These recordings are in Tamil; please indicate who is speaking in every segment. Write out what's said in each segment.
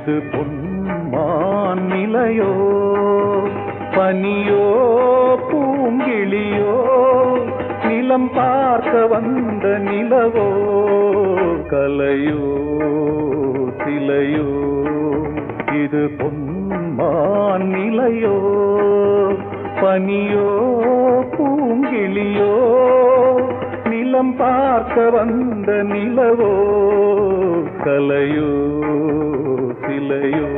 Speaker 1: இது பொன்மான் நிலையோ பனியோ பூங்கிளியோ நிலம் பார்க்க வந்த நிலவோ கலையோ சிலையோ இது பொன்மான் நிலையோ பனியோ பூங்கிளியோ நிலம் பார்க்க வந்த நிலவோ கலையோ சிலையோ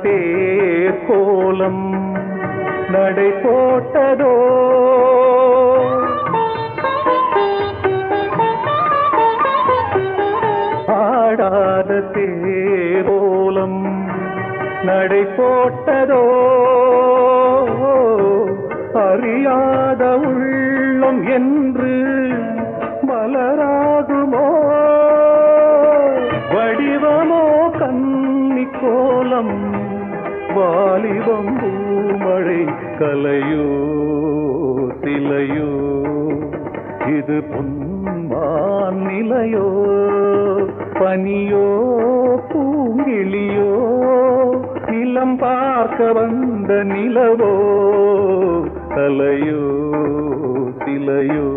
Speaker 1: தேர் கோலம் நடை போட்டதோ ஆடாத தேர் கோலம் நடை போட்டதோ அறியாத உள்ளம் என்று மலராகுமோ வடிவமோ கன்னி கோலம் வாலிபம் பூமழை கலையோ சிலையோ இது பொன்மான் நிலையோ பனியோ பூங்கிளியோ நிலம் பார்க்க வந்த நிலவோ கலையோ சிலையோ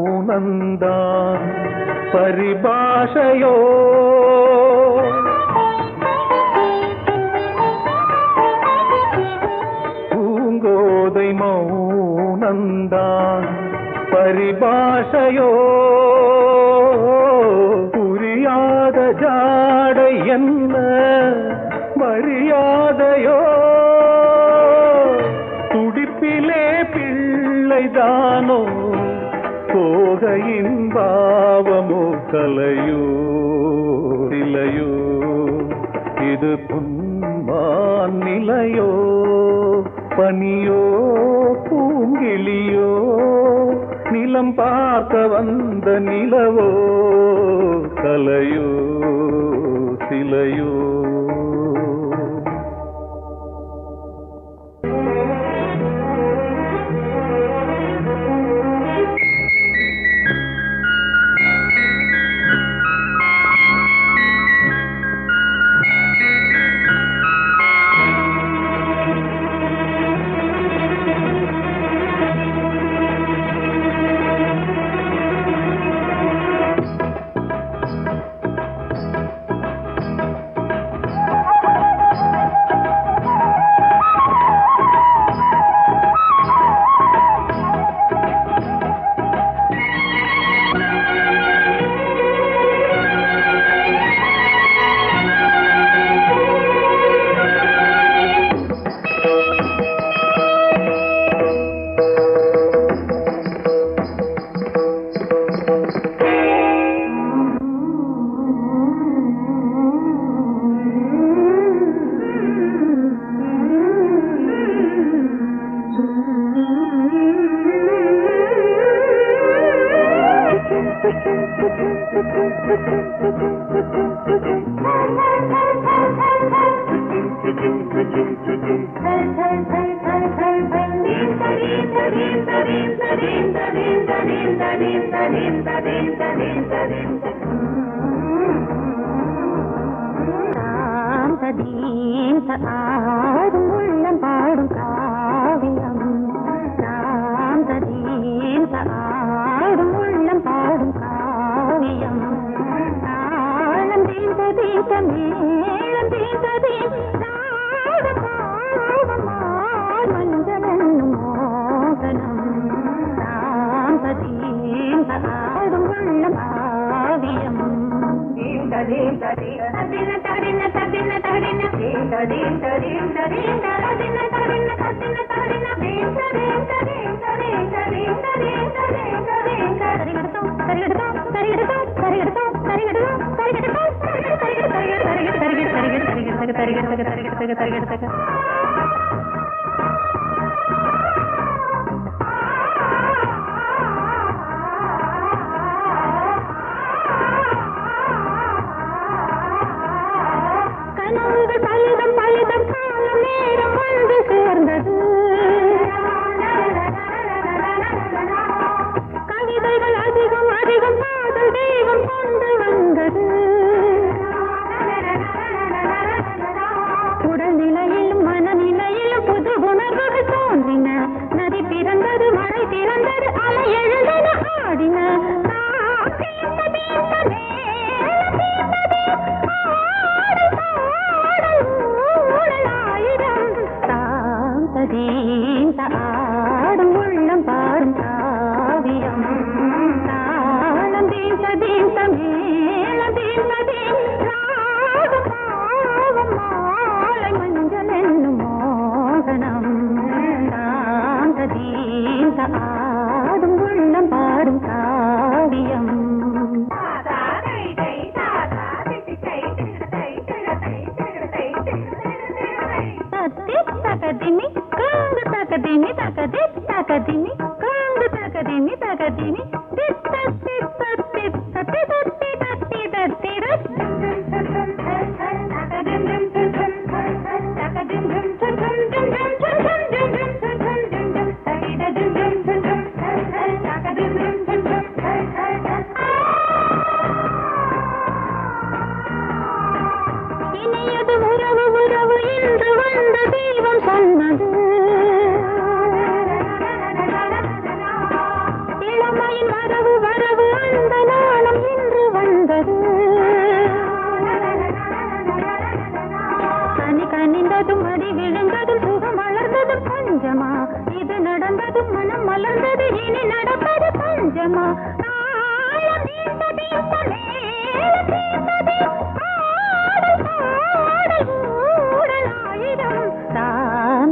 Speaker 1: மௌனந்தான் பரிபாஷையோ பூங்கோதை மௌனந்தான் பரிபாஷையோ புரியாத ஜாடை என்ன மரியாதையோ துடிப்பிலே பிள்ளைதானோ போகையின் பாவமோ கலையோ சிலையோ இது பொன்மான் நிலையோ பனியோ பூங்கிளியோ நிலம் பார்க்க வந்த நிலவோ கலையோ சிலையோ
Speaker 2: ஆடும் உள்ளம் பாடும் காவியம் ஆடும் உள்ளம் பாடும் காவியம் ஆனந்தேன் மேளம் தீண்டதே நாடு பாவமாய் மஞ்சளென்னும் மோகனம் தாம்பதீம் ஆடும் உள்ளம் ஆவியம் ததீம் ததீம் ததின ததின ததின ததின ததீம் ததீம் ததீம் ததின ததின ததின ததின தீம் ததீம் ததீம் ததீம் ததீம் ததீம் ததீம் ததீம் சரிகடதோ சரிகடதோ சரிகடதோ சரிகடதோ சரிகடதோ சரிகடதோ சரிகடதோ சரிகடதோ சரிகடதோ கனவுகள் பலிதம் பலிதம் காலம் நேரம் வந்து சேர்ந்தது கவிதைகள் அதிகம் அதிகம் காதல் தெய்வம் கொண்டு வந்தது உடல்நிலையிலும் மனநிலையிலும் புது உணர்வுகள் தோன்றின நதி பிறந்தது மழை பிறந்தது அலை எழுந்தன ஆடின ஆடும் உள்ளம் பாடும் காவியம் தாளம் தீந்த தீந்த மேளம் தீந்த தீம் பாவம் மாலை மஞ்சள் என்னும் மோகனம் தாந்த தீந்த ஆடும் உள்ளம் பாடும் காவியம் தகதினி காங்கு தகதினி தகதி தகதினி காங்கு தகதினி தகதினி தித்த தித்த தித்த தித்தி தத்தி தத்தி இனியது உறவு உறவு என்று வந்த தெய்வம் சொன்னது இளமையின் வரவு வரவு அந்த நாளம் இன்று வந்தது கனி கனிந்ததும் அடி விழுந்ததும் சுகம் வளர்ந்ததும் பஞ்சமா இது நடந்ததும் மனம் மலர்ந்தது இனி நடப்பது பஞ்சமா தாளம் தீர்ந்தது மேளம் தீர்ந்தது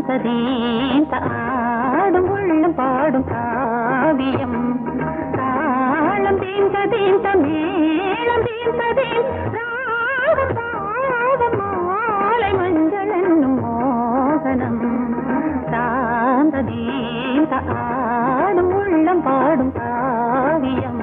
Speaker 2: ததீம் ஆடும் உள்ளம் பாடும் காவியம் தாளம் தீந்த தீந்த மேளம் தீந்த தீம் ராகம் பாவம் மாலை மஞ்சள் என்னும் மோகனம் தாந்த தீந்த ஆடும் உள்ளம் பாடும் காவியம்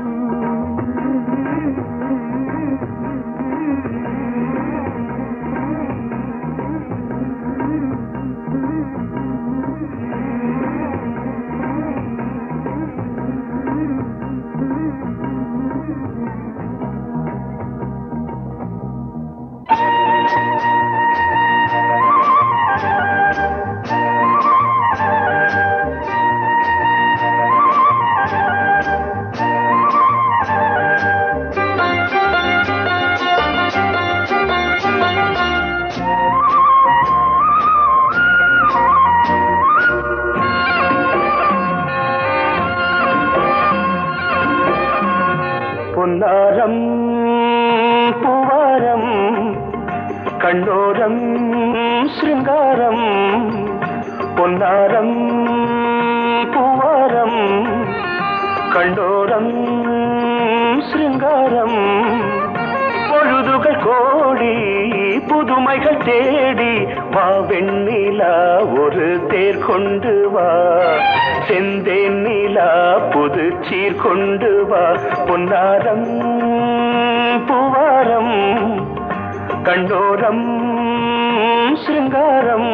Speaker 1: பொன்னாரம் பூவாரம் கண்ணோரம் சிருங்காரம் பொன்னாரம் பூவாரம் கண்ணோரம் சிருங்காரம் பொழுதுகள் கோடி புதுமைகள் தேடி வா வெண்ணிலா ஒரு தேர் கொண்டு வா செந்தேன் நிலா புது சீர் கொண்டு வா பொன்னாரம் பூவாரம் கண்டோரம் சிருங்காரம்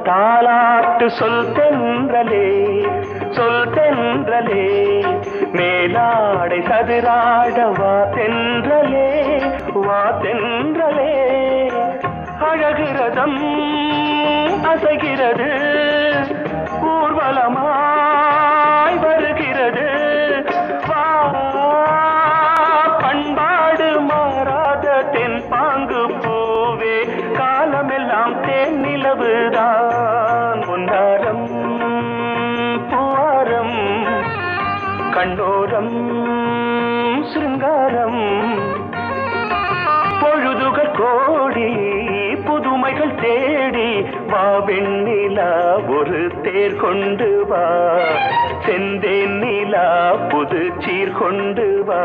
Speaker 1: தாலாட்டு சொல் தென்றலே, சொல் தென்றலே, மேலாடை சதுராட வா தென்றலே, வா தென்றலே. அழகிறதம் அசைகிறது, ஊர்வலமாய் வருகிறது. வா, பண்பாடு மாறாத தென் பாங்கு பூவே, காலமெல்லாம் தேன் நிலவுதான். பொன்னாரம் பூவாரம், கண்ணோரம் சிருங்காரம். பொழுதுகள் கோடி புதுமைகள் தேடி வா வெண்ணிலா, ஒரு தேர் கொண்டு வா. செந்தேன் நிலா புது சீர் கொண்டு வா.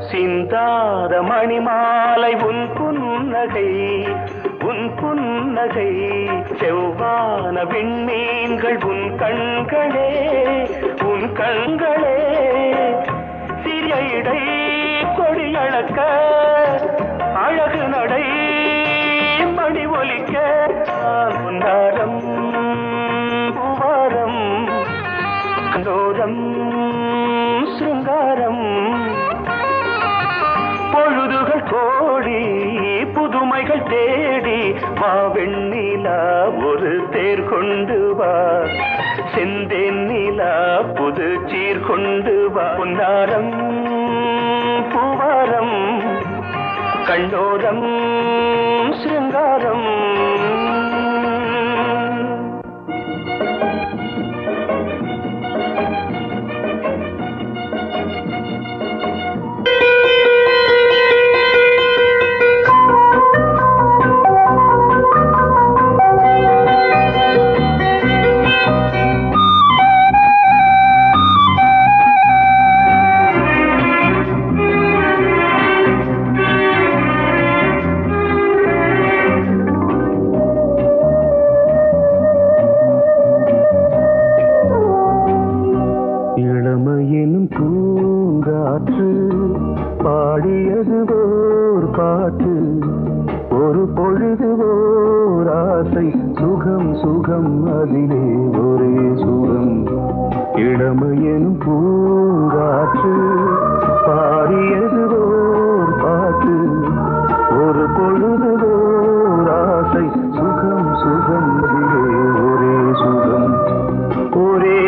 Speaker 1: சிந்தாத மணிமாலை உன் புன்னகை, உன் புன்னகை. செவ்வான விண்மீன்கள் உன் கண்களே, உன் கண்களே. சிறிய இடை கொடியளக்க அழகு நடை மணி ஒலிக்க. பொன்னாரம் பூவாரம், கண்டோரம் சிருங்காரம். பொழுதுகள் கோடி புதுமைகள் தேடி வா வெண்ணிலா, ஒரு தேர் கொண்டு வா. செந்தேன் நிலா புது சீர் கொண்டு வா. பொன்னாரம் பூவாரம், கண்ணோரம் சிருங்காரம். இளமையெனும் பூங்காற்று பாடியது ஓர் பாட்டு, ஒரு பொழுது ஓர் ஆசை. சுகம் சுகம் அதிலே ஒரே சுகம். இளமையெனும் பூங்காற்று பாடியது ஓர் பாட்டு, ஒரு பொழுது ஓர் ஆசை. சுகம் சுகம் அதிலே ஒரே சுகம். ஒரே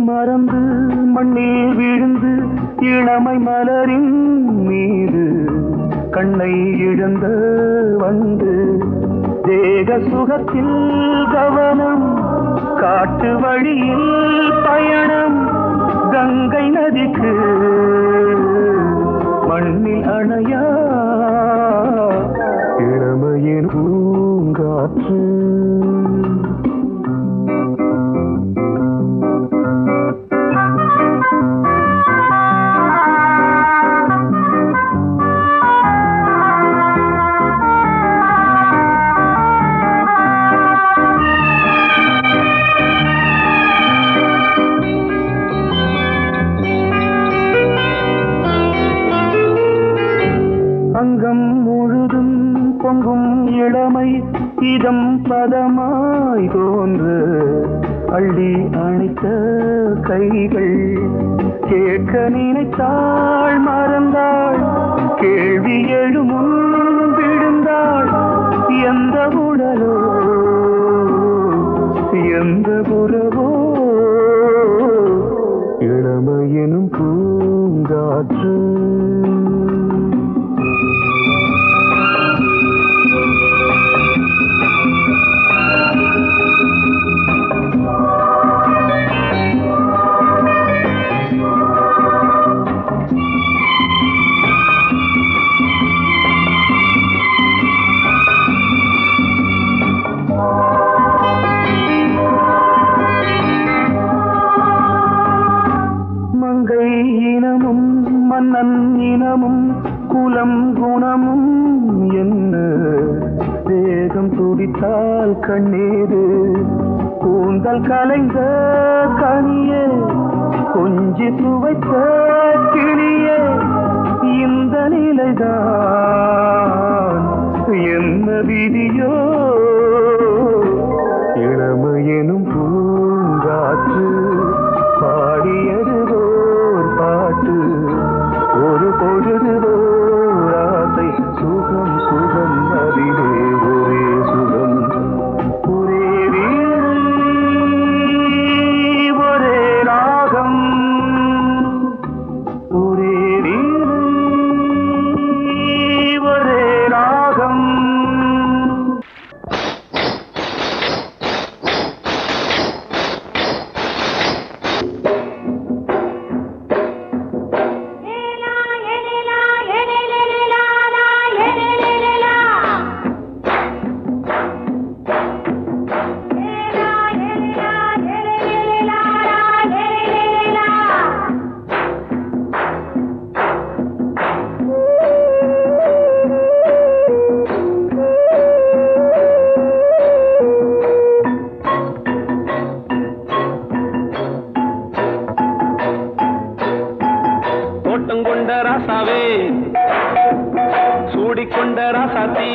Speaker 1: மறந்து மண்ணில் விழுந்து இளமை மலரின் மீது கண்ணை இழந்த வந்து தேக சுகத்தில் கவனம், காட்டு வழியில் பயணம். கங்கை நதிக்கு மண்ணில் அணையா இளமையின் பூங்காற்று. பதமாய் தோன்று அள்ளி அணைத்த கைகள் கேட்க நினைத்தாள் மறந்தாள் கேள்வி எழுமுன் விழுந்தாள் எந்த உடலோ எந்த உறவோ இளமையெனும் பூங்காற்று இனமும் மன்னன் இனமும் குலம் குணமும் என்ன வேகம் துடித்தால் கண்ணீரு கூந்தல் கலைந்த கனியே கொஞ்சி துவைத்த கிளியே இந்த நிலைதான் என்ன விதியோ இளமையெனும் பூங்காற்று பாடியது பாட்டு ஒரு பொழுது ஆசை சுகம் சுகம் அதிலே ஒரே சுகம் ஒரே வீடு ஒரே ராகம் ஒரே வீடு ஒரே ராகம்
Speaker 3: கொண்ட ராசாவே சூடிக்கொண்ட ராசாத்தி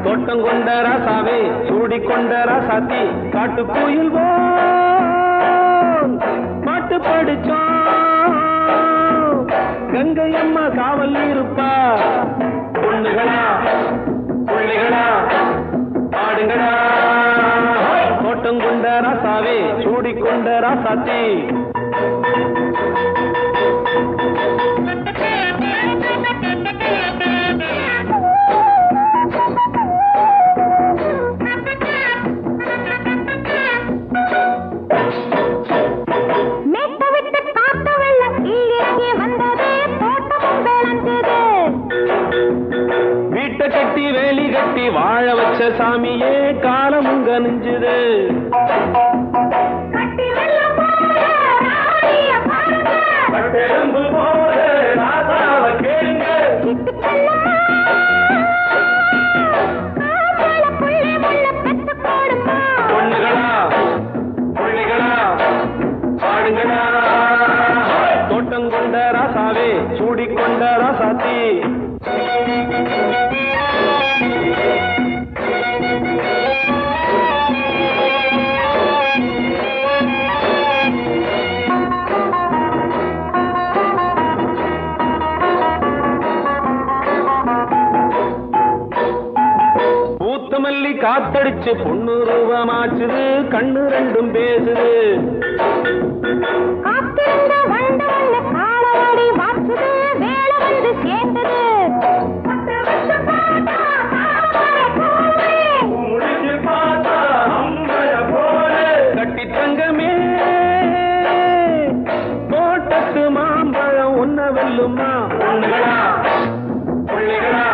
Speaker 3: தோட்டம் கொண்ட ராசாவே சூடிக்கொண்ட ராசாத்தி காட்டு கோயில் பாட்டு படிச்சோம் கங்கை அம்மா காவல் இருப்பா பொண்ணுகளா பிள்ளைகளா ஆடுங்களா தோட்டம் கொண்ட ராசாவே சூடிக்கொண்ட ராசாத்தி வீட்டை கட்டி வேலி கட்டி வாழ வச்ச சாமியே காலமுங்க நெஞ்சுது பொண்ணுகளா பிள்ளைகளா பாடுங்களா தோட்டம் கொண்ட ராசாவே சூடிக்கொண்ட ராசாத்தி பூத்தமல்லி காத்தடிச்சு பொண்ணு ரூபமாச்சுது கண்ணு ரெண்டும் பேசுது கட்டி தங்கமே தோட்டத்து மாம்பழம் உன்ன வெல்லுமா பொண்ணுகளா பிள்ளைகளா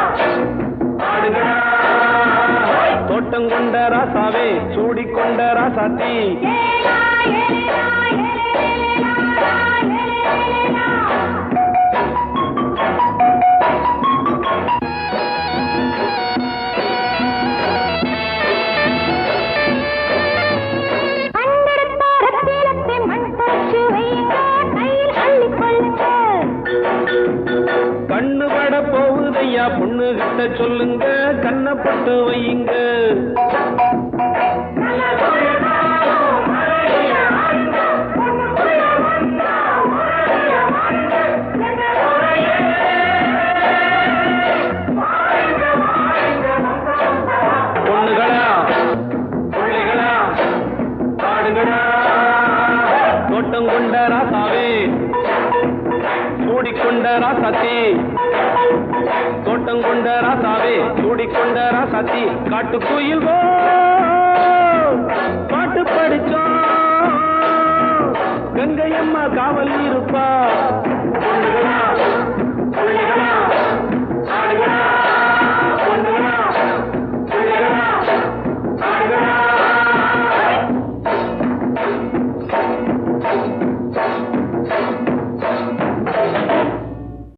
Speaker 3: ஆடுகளா தோட்டம் கொண்ட ராசாவே சூடிக்கொண்ட ராசாத்தி கண்ணு பட போகுதையா பொண்ணு கிட்ட சொல்லுங்க கண்ணப்பட்டு வையுங்க ராசாவே சூடிக்கொண்ட ராசாத்தி காட்டுக்குயில் பாட்டு படிச்சோம் கங்கையம்மா காவல் இருப்பா.